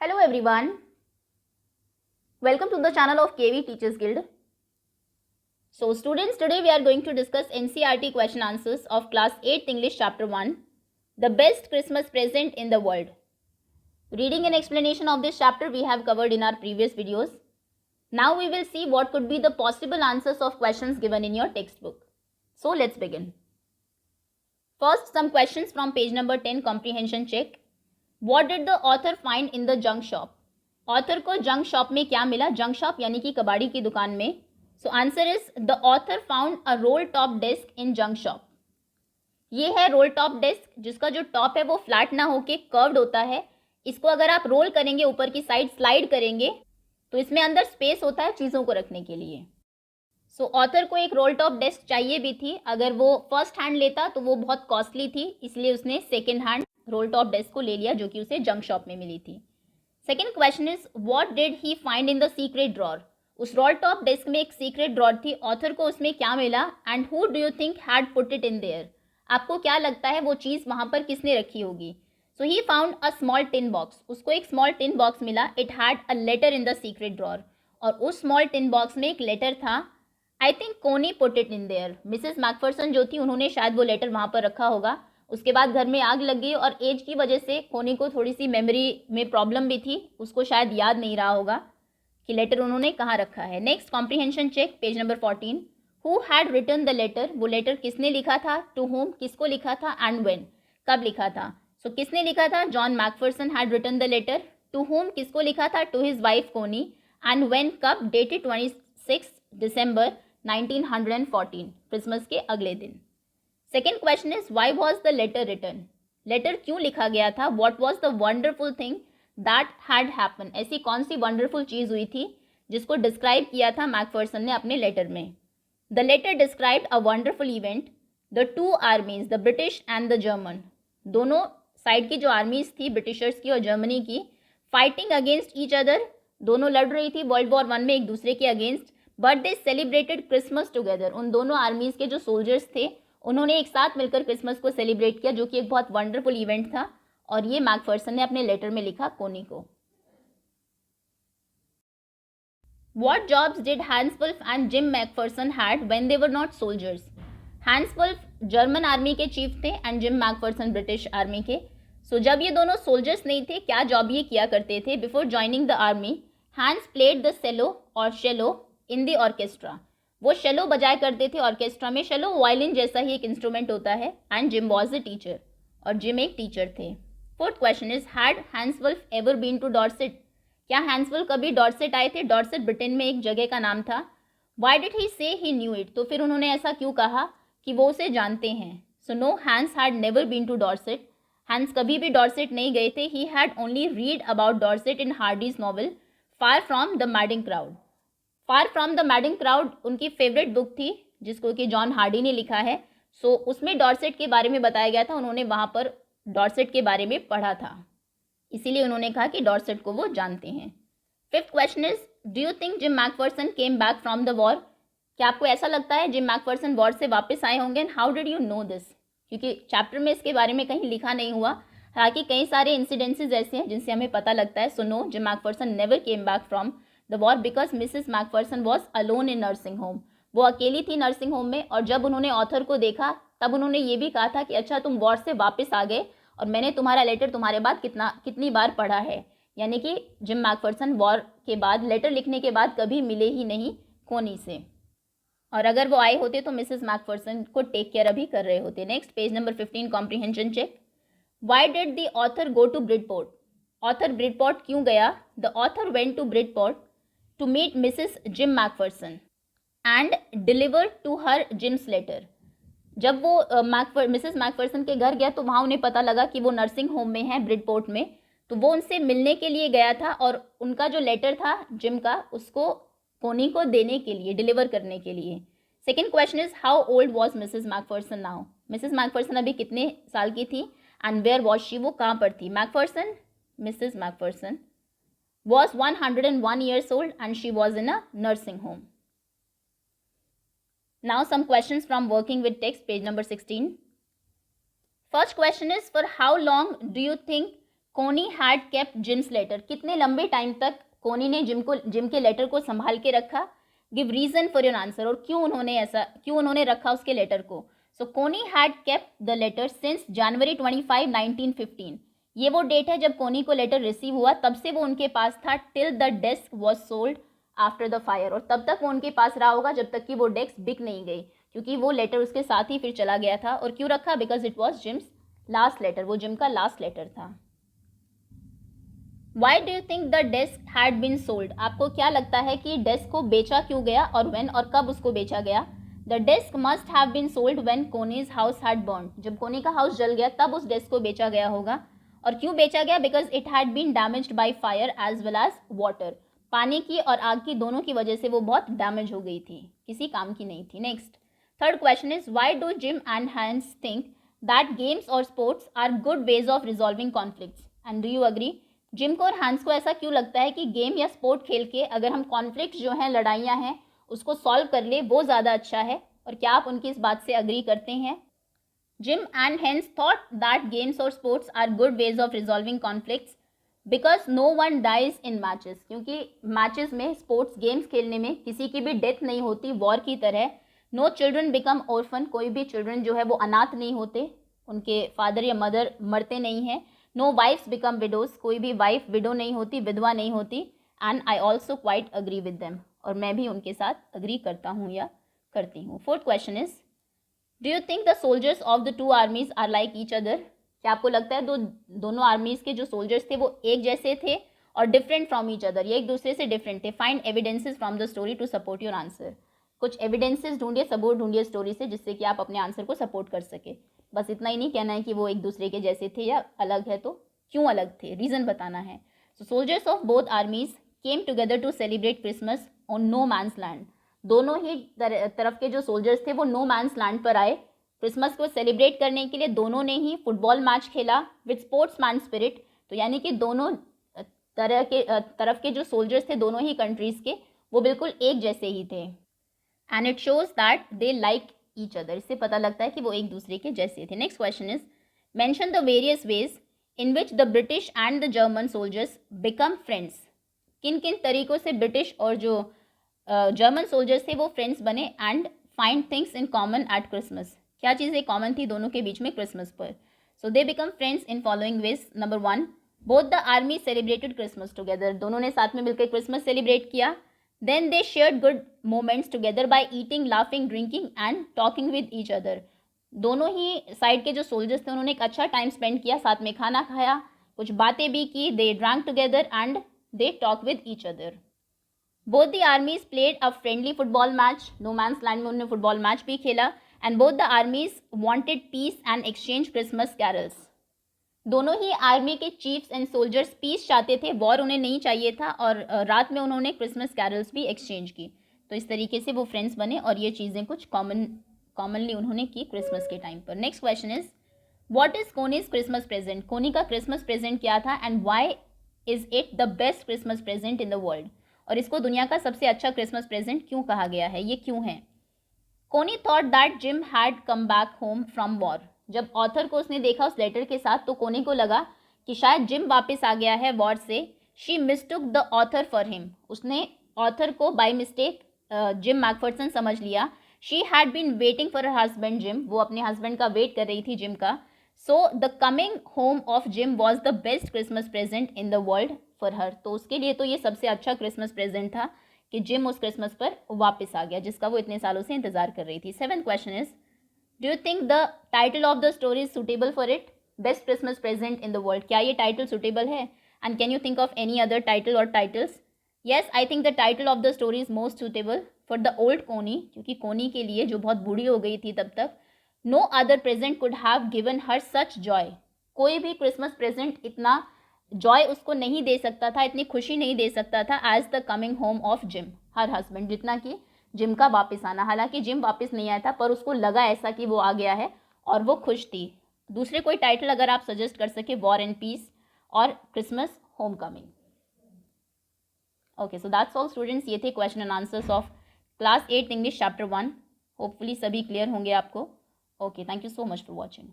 Hello everyone, welcome to the channel of KV Teachers Guild. So students, today we are going to discuss NCERT question answers of class 8th English chapter 1, the best Christmas present in the world. Reading and explanation of this chapter we have covered in our previous videos. Now we will see what could be the possible answers of questions given in your textbook. So let's begin. First, some questions from page number 10, comprehension check. What did the author find in the junk shop? Author को junk shop में क्या मिला? Junk shop यानी कि कबाड़ी की दुकान में. So answer is the author found a role top desk in junk shop. ये है रोल टॉप डेस्क जिसका जो टॉप है वो फ्लैट ना होके कर्व्ड होता है. इसको अगर आप रोल करेंगे, ऊपर की साइड स्लाइड करेंगे तो इसमें अंदर स्पेस होता है चीज़ों को रखने के लिए. सो ऑथर को एक रोल टॉप डेस्क चाहिए भी थी. अगर वो फर्स्ट हैंड लेता तो वो बहुत कॉस्टली थी, इसलिए उसने second hand role top desk को ले लिया जो कि उसे जंक शॉप में मिली थी. Second question is what did he find in the secret drawer. उस रोल टॉप डेस्क में एक सीक्रेट ड्रॉर थी, ऑथर को उसमें क्या मिला and who do you think had put it in there. आपको क्या लगता है वो चीज़ वहाँ पर किसने रखी होगी? So he found a small tin box. उसको एक स्मॉल टिन बॉक्स मिला. It had a letter in the secret drawer. और उस स्मॉल टिन बॉक्स में एक लेटर था. I think Connie put it in there. Mrs McPherson जो थी उन्होंने शायद वो लेटर वहाँ पर रखा होगा. उसके बाद घर में आग लग गई और एज की वजह से कोनी को थोड़ी सी मेमोरी में प्रॉब्लम भी थी. उसको शायद याद नहीं रहा होगा कि लेटर उन्होंने कहाँ रखा है. Next, comprehension check, page number 14. Who had written the letter. वो लेटर किसने लिखा था? टू होम, किसको लिखा था? एंड व्हेन, कब लिखा था? सो किसने लिखा था? John McPherson had written the letter. To whom किसको लिखा था? To his wife Connie. And when, कब? डेटेड 26 दिसंबर 1914, क्रिसमस के अगले दिन. Second question is why was the letter written. Letter क्यों लिखा गया था? What was the wonderful thing that had happen. ऐसी कौन सी वंडरफुल चीज़ हुई थी जिसको डिस्क्राइब किया था मैकफरसन ने अपने लेटर में. The letter described a wonderful event. The two armies, the British and the German, दोनों साइड की जो आर्मीज थी ब्रिटिशर्स की और जर्मनी की, फाइटिंग अगेंस्ट ईच अदर, दोनों लड़ रही थी वर्ल्ड वॉर 1 में एक दूसरे के against. But they celebrated Christmas together. उन दोनों आर्मीज के जो सोल्जर्स थे उन्होंने एक साथ मिलकर क्रिसमस को सेलिब्रेट किया, जो कि एक बहुत वंडरफुल इवेंट था. और ये मैकफरसन ने अपने लेटर में लिखा कोनी को. What jobs did Hans Wolff and Jim McPherson had when they were not soldiers? Hans Wolff German army के चीफ थे and gym McPherson British army के. सो जब ये दोनों सोल्जर्स नहीं थे, क्या जॉब ये किया करते थे before joining the army? Hans played the cello और शेलो इन द ऑर्केस्ट्रा. वो शेलो बजाया करते थे ऑर्केस्ट्रा में. शेलो वायलिन जैसा ही एक इंस्ट्रूमेंट होता है. And Jim was a teacher, और जिम एक टीचर थे. Fourth question is had Hans Wolf ever been to Dorset. क्या हैंस वुल्फ कभी डॉर्सेट आए थे? डॉर्सेट ब्रिटेन में एक जगह का नाम था. वाई डिड ही से ही न्यू इट. तो फिर उन्होंने ऐसा क्यों कहा कि वो उसे जानते हैं? So no, Hans had never been to Dorset. Hans कभी भी डॉर्सेट नहीं गए थे. He had only read about Dorset in Hardy's novel far from the madding crowd. Far from the madding crowd उनकी फेवरेट बुक थी जिसको कि John Hardy ने लिखा है. सो उसमें डॉर्सेट के बारे में बताया गया था. उन्होंने वहाँ पर डॉर्सेट के बारे में पढ़ा था, इसीलिए उन्होंने कहा कि डॉर्सेट को वो जानते हैं. Fifth question is do you think gym McPherson came back from the war. क्या आपको ऐसा लगता है जिम मैकफरसन वॉर से वापस आए होंगे? And how did you know this. क्योंकि चैप्टर में इसके बारे में कहीं लिखा नहीं हुआ. हालांकि कई सारे इंसिडेंसेस ऐसे हैं जिनसे हमें पता लगता है. So no, Jim McPherson never came back from the war because Mrs McPherson was alone in nursing home. वो अकेली थी नर्सिंग होम में. और जब उन्होंने ऑथर को देखा तब उन्होंने ये भी कहा था कि अच्छा तुम वॉर से वापस आ गए और मैंने तुम्हारा लेटर तुम्हारे बाद कितनी बार पढ़ा है. यानी कि जिम मैकफरसन वॉर के बाद, लेटर लिखने के बाद कभी मिले ही नहीं कोनी से. और अगर वो आए होते तो मिसेस मैकफरसन को टेक केयर अभी कर रहे होते. Next, page number 15, comprehension check. Why did the author go to Bridport. Author Bridport क्यों गया? The author went to Bridport to meet Mrs Jim McPherson and deliver to her Jim's letter. जब वो Mrs McPherson के घर गया तो वहाँ उन्हें पता लगा कि वो नर्सिंग होम में है ब्रिडपोर्ट में. तो वो उनसे मिलने के लिए गया था और उनका जो लेटर था जिम का उसको कोनी को देने के लिए, डिलीवर करने के लिए. Second question is how old was Mrs McPherson now. Mrs McPherson अभी कितने साल की थी? एंड वेयर वॉज शी, वो कहाँ पर थी? McPherson, Mrs McPherson was 101 years old and she was in a nursing home. Now some questions from working with text, page number 16. First question is, for how long do you think कोनी had kept gyms letter, कितने लंबे time तक कोनी ने gym के letter को संभाल के रखा. Give reason for your answer, और क्यों उन्होंने रखा उसके लेटर को. So Connie had kept the letter since January 25, 1915. ये वो डेट है जब कोनी को लेटर रिसीव हुआ, तब से वो उनके पास था. Till the desk was sold after the fire, और तब तक वो उनके पास रहा होगा जब तक कि वो डेस्क बिक नहीं गई, क्योंकि वो लेटर उसके साथ ही फिर चला गया था. और क्यों रखा? Because it was Jim's last letter, वो जिम का लास्ट लेटर था. Why do you think the desk had been sold, आपको क्या लगता है कि डेस्क को बेचा क्यों गया और व्हेन और कब उसको बेचा गया. The desk must have been sold when Connie's house had burn, जब कोनी का हाउस जल गया तब उस डेस्क को बेचा गया होगा. और क्यों बेचा गया? Because it had been damaged by fire as well as water, पानी की और आग की दोनों की वजह से वो बहुत डैमेज हो गई थी, किसी काम की नहीं थी. Next third question is why do Jim and Hans think that games और sports are good ways of resolving conflicts and do you agree. Jim को और हैंस को ऐसा क्यों लगता है कि गेम या स्पोर्ट खेल के अगर हम कॉन्फ्लिक्ट जो हैं, लड़ाइयाँ हैं, उसको सॉल्व कर ले वो ज़्यादा अच्छा है, और क्या आप उनकी इस बात से अग्री करते हैं. Jim and Hans thought that games और sports are good ways of resolving conflicts because no one dies in matches, क्योंकि मैचेस में, स्पोर्ट्स गेम्स खेलने में किसी की भी डेथ नहीं होती वॉर की तरह. नो चिल्ड्रन बिकम ऑर्फन, कोई भी चिल्ड्रन जो है वो अनाथ नहीं होते, उनके फादर या मदर मरते नहीं हैं. नो वाइफ्स बिकम विडोज, कोई भी वाइफ विडो नहीं होती, विधवा नहीं होती. And I also quite agree with them, और मैं भी उनके साथ अग्री करता हूँ या करती हूँ. Fourth question is do you think the soldiers of the two armies are like each other, क्या आपको लगता है दोनों आर्मीज के जो सोल्जर्स थे वो एक जैसे थे और डिफरेंट फ्रॉम ईच अदर, ये एक दूसरे से डिफरेंट थे. Find evidences from the story to support your answer, कुछ एविडेंसेस ढूंढिए, सबूत ढूंढिए स्टोरी से, जिससे कि आप अपने आंसर को सपोर्ट कर सके. बस इतना ही नहीं कहना है कि वो एक दूसरे के जैसे थे या अलग है, तो क्यों अलग थे, रीज़न बताना है. So soldiers of both armies came together to celebrate Christmas on no man's land, दोनों ही तरफ के जो सोल्जर्स थे वो नो मैंस लैंड पर आए क्रिसमस को सेलिब्रेट करने के लिए. दोनों ने ही फुटबॉल मैच खेला विद स्पोर्ट्स मैन स्पिरिट, तो यानी कि दोनों तरफ के जो सोल्जर्स थे दोनों ही कंट्रीज़ के, वो बिल्कुल एक जैसे ही थे. And it shows that they like each other, इससे पता लगता है कि वो एक दूसरे के जैसे थे. Next question is mention the various ways in which the British and the German soldiers become friends, किन किन तरीक़ों से ब्रिटिश और जो जर्मन सोल्जर्स थे वो फ्रेंड्स बने. And find things in common eight Christmas, क्या चीज़ें कॉमन थी दोनों के बीच में क्रिसमस पर. So they become friends in following ways. Number 1, both the army celebrated Christmas together, दोनों ने साथ में मिलकर क्रिसमस सेलिब्रेट किया. Then they shared good moments together by eating, laughing, drinking and talking with each other, दोनों ही side के जो सोल्जर्स थे उन्होंने एक अच्छा टाइम स्पेंड किया, साथ में खाना खाया, कुछ बातें भी की. They drank together and they talk with each other. Both the armies played a friendly football match, no man's land में उन्होंने फुटबॉल मैच भी खेला. And both the armies wanted peace and exchange Christmas carols, दोनों ही army के chiefs and soldiers peace चाहते थे, war उन्हें नहीं चाहिए था, और रात में उन्होंने क्रिसमस कैरल्स भी एक्सचेंज की. तो इस तरीके से वो फ्रेंड्स बने, और ये चीज़ें कुछ कॉमनली उन्होंने की क्रिसमस के टाइम पर. Next question is what is Connie's Christmas present, Connie का क्रिसमस प्रेजेंट क्या था. And why is it the best Christmas present in the world, और इसको दुनिया का सबसे अच्छा क्रिसमस प्रेजेंट क्यों कहा गया है, ये क्यों है. कोनी thought that gym had come back home from war, जब ऑथर को उसने देखा उस लेटर के साथ तो कोनी को लगा कि शायद जिम वापस आ गया है वॉर से. She mistook the author for him, उसने ऑथर को बाय मिस्टेक जिम मैकफर्सन समझ लिया. She had been waiting for her husband Jim, वो अपने हस्बैंड का वेट कर रही थी जिम का. So the coming home of gym was the best Christmas present in the world for her, तो उसके लिए तो ये सबसे अच्छा क्रिसमस प्रेजेंट था कि जिम उस क्रिसमस पर वापस आ गया जिसका वो इतने सालों से इंतजार कर रही थी. 7th question is do you think the title of the story is suitable for it, best Christmas present in the world, क्या ये टाइटल सुटेबल है. And can you think of any other title और titles. Yes, I think the title of the story is most suitable for the old Connie, क्योंकि कोनी के लिए जो बहुत बूढ़ी हो गई थी तब तक, no other present could have given her such joy, कोई भी क्रिसमस प्रेजेंट इतना जॉय उसको नहीं दे सकता था, इतनी खुशी नहीं दे सकता था as the coming home of Jim her husband, जितना कि जिम का वापस आना. हालांकि जिम वापस नहीं आया था पर उसको लगा ऐसा कि वो आ गया है और वो खुश थी. दूसरे कोई टाइटल अगर आप सजेस्ट कर सके, वॉर एंड पीस और Christmas home coming. Okay, so that's all students, ये थे question and answers of class 8 English chapter 1. Hopefully सभी क्लियर होंगे आपको. Okay, thank you so much for watching.